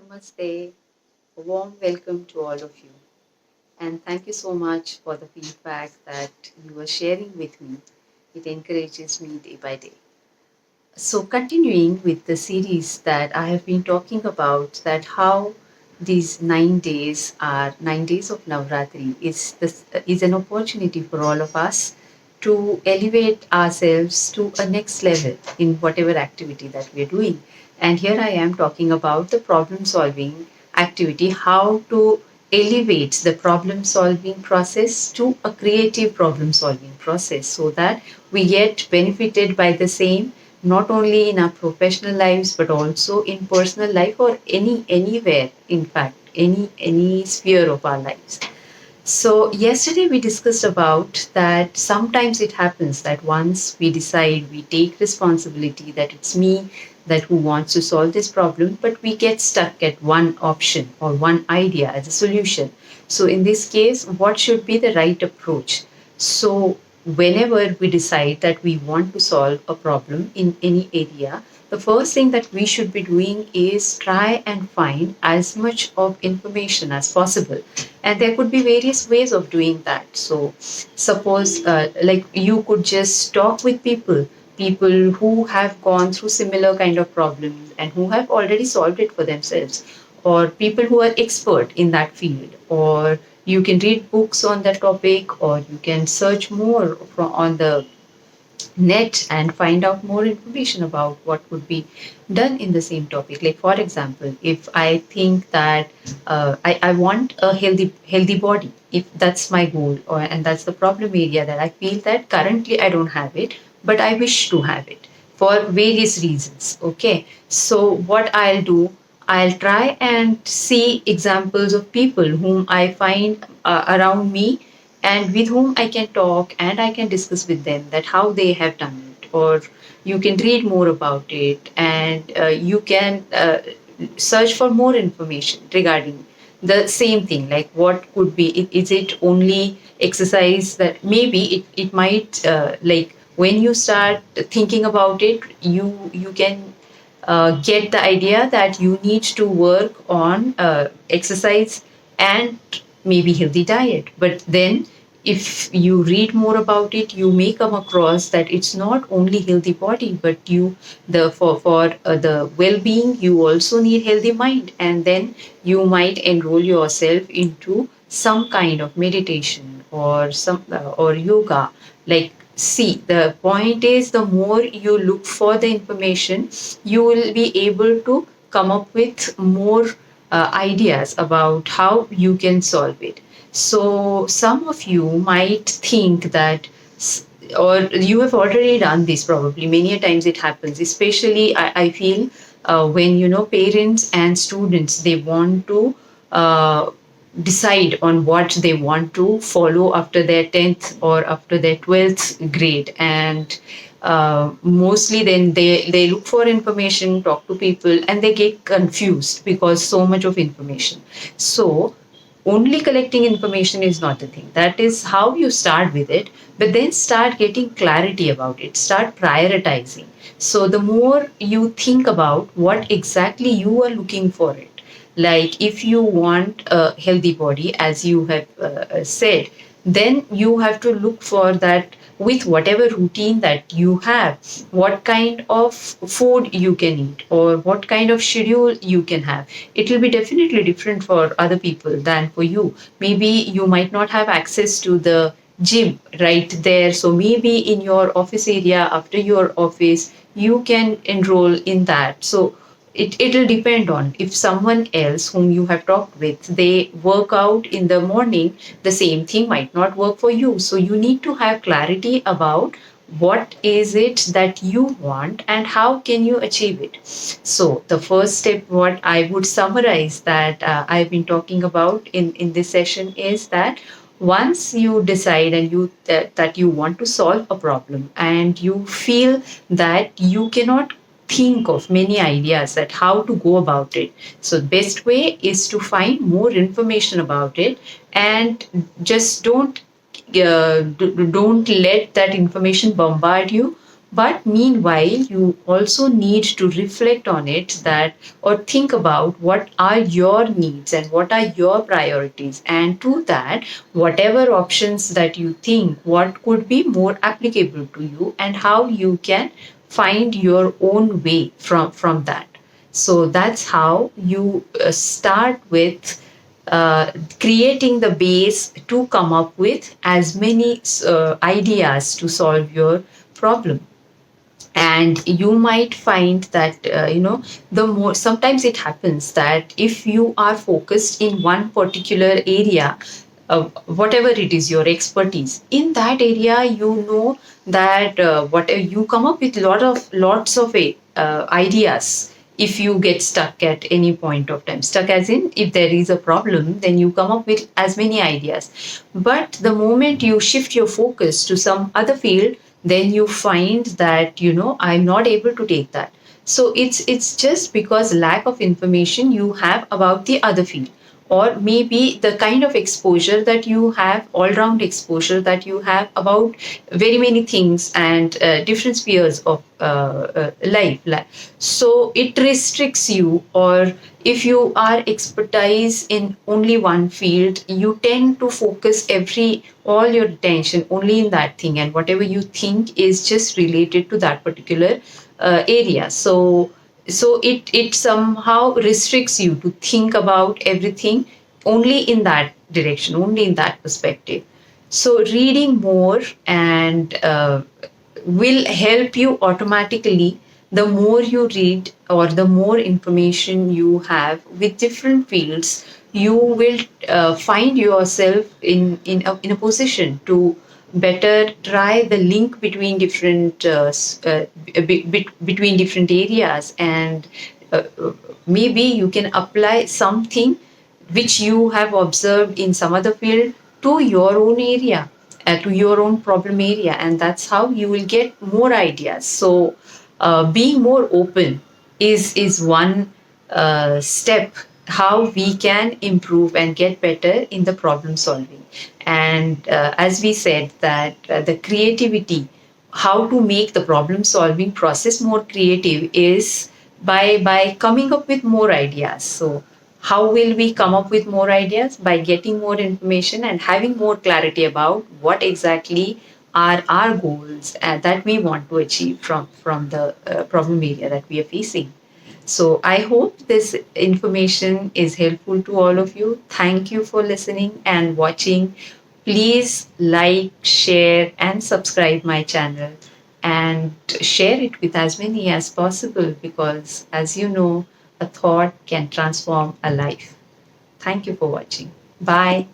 Namaste. A warm welcome to all of you. And thank you so much for the feedback that you are sharing with me. It encourages me day by day. So, continuing with the series that I have been talking about, that how these 9 days are 9 days of Navratri is an opportunity for all of us to elevate ourselves to a next level in whatever activity that we are doing. And here I am talking about the problem solving activity, how to elevate the problem solving process to a creative problem solving process so that we get benefited by the same, not only in our professional lives but also in personal life or anywhere, in fact any sphere of our lives. So yesterday we discussed about that sometimes it happens that once we decide, we take responsibility that it's me that who wants to solve this problem, but we get stuck at one option or one idea as a solution. So in this case, what should be the right approach? So whenever we decide that we want to solve a problem in any area, the first thing that we should be doing is try and find as much of information as possible. And there could be various ways of doing that. So suppose like you could just talk with people who have gone through similar kind of problems and who have already solved it for themselves, or people who are expert in that field, or you can read books on that topic, or you can search more on the net and find out more information about what could be done in the same topic. Like for example, if I think that I want a healthy body, if that's my goal, or and that's the problem area that I feel that currently I don't have it, but I wish to have it for various reasons. Okay, so what I'll do, I'll try and see examples of people whom I find around me and with whom I can talk and I can discuss with them that how they have done it, or you can read more about it, and you can search for more information regarding the same thing. Like what could be, is it only exercise that maybe it might like when you start thinking about it, you can get the idea that you need to work on exercise and maybe healthy diet. But then if you read more about it, you may come across that it's not only healthy body, but you the for the well-being, you also need healthy mind. And then you might enroll yourself into some kind of meditation or some or yoga. Like, see, the point is, the more you look for the information, you will be able to come up with more ideas about how you can solve it. So some of you might think that or you have already done this, probably many a times it happens, especially I feel when parents and students, they want to uh, decide on what they want to follow after their 10th or after their 12th grade. And mostly then they look for information, talk to people, and they get confused because so much of information. So only collecting information is not the thing. That is how you start with it, but then start getting clarity about it, start prioritizing. So the more you think about what exactly you are looking for it, like if you want a healthy body, as you have said, then you have to look for that with whatever routine that you have, what kind of food you can eat or what kind of schedule you can have. It will be definitely different for other people than for you. Maybe you might not have access to the gym right there, so maybe in your office area, after your office, you can enroll in that. So it'll depend on if someone else whom you have talked with, they work out in the morning, the same thing might not work for you. So you need to have clarity about what is it that you want and how can you achieve it. So the first step, what I would summarize that I've been talking about in this session, is that once you decide and that you want to solve a problem and you feel that you cannot think of many ideas that how to go about it, so the best way is to find more information about it, and just don't let that information bombard you, But meanwhile, you also need to reflect on it, that or think about what are your needs and what are your priorities, and to that, whatever options that you think what could be more applicable to you, and how you can find your own way from that. So that's how you start with creating the base to come up with as many ideas to solve your problem. And you might find that the more, sometimes it happens that if you are focused in one particular area, whatever it is your expertise in that area, that what you come up with lots of ideas. If you get stuck at any point of time, stuck as in if there is a problem, then you come up with as many ideas. But the moment you shift your focus to some other field, then you find that I'm not able to take that. So it's just because lack of information you have about the other field, or maybe the kind of exposure that you have, all round exposure that you have about very many things, and different spheres of life. So it restricts you, or if you are expertise in only one field, you tend to focus all your attention only in that thing, and whatever you think is just related to that particular area. So it somehow restricts you to think about everything only in that direction, only in that perspective. So reading more and will help you automatically. The more you read, or the more information you have with different fields, you will find yourself in a position to better try the link between different between different areas, and maybe you can apply something which you have observed in some other field to your own area, to your own problem area, and that's how you will get more ideas. So being more open is one step how we can improve and get better in the problem solving. And as we said that the creativity, how to make the problem solving process more creative is by coming up with more ideas. So how will we come up with more ideas? By getting more information and having more clarity about what exactly are our goals that we want to achieve from the problem area that we are facing. So I hope this information is helpful to all of you. Thank you for listening and watching. Please like, share, and subscribe my channel, and share it with as many as possible, because as you know, a thought can transform a life. Thank you for watching. Bye.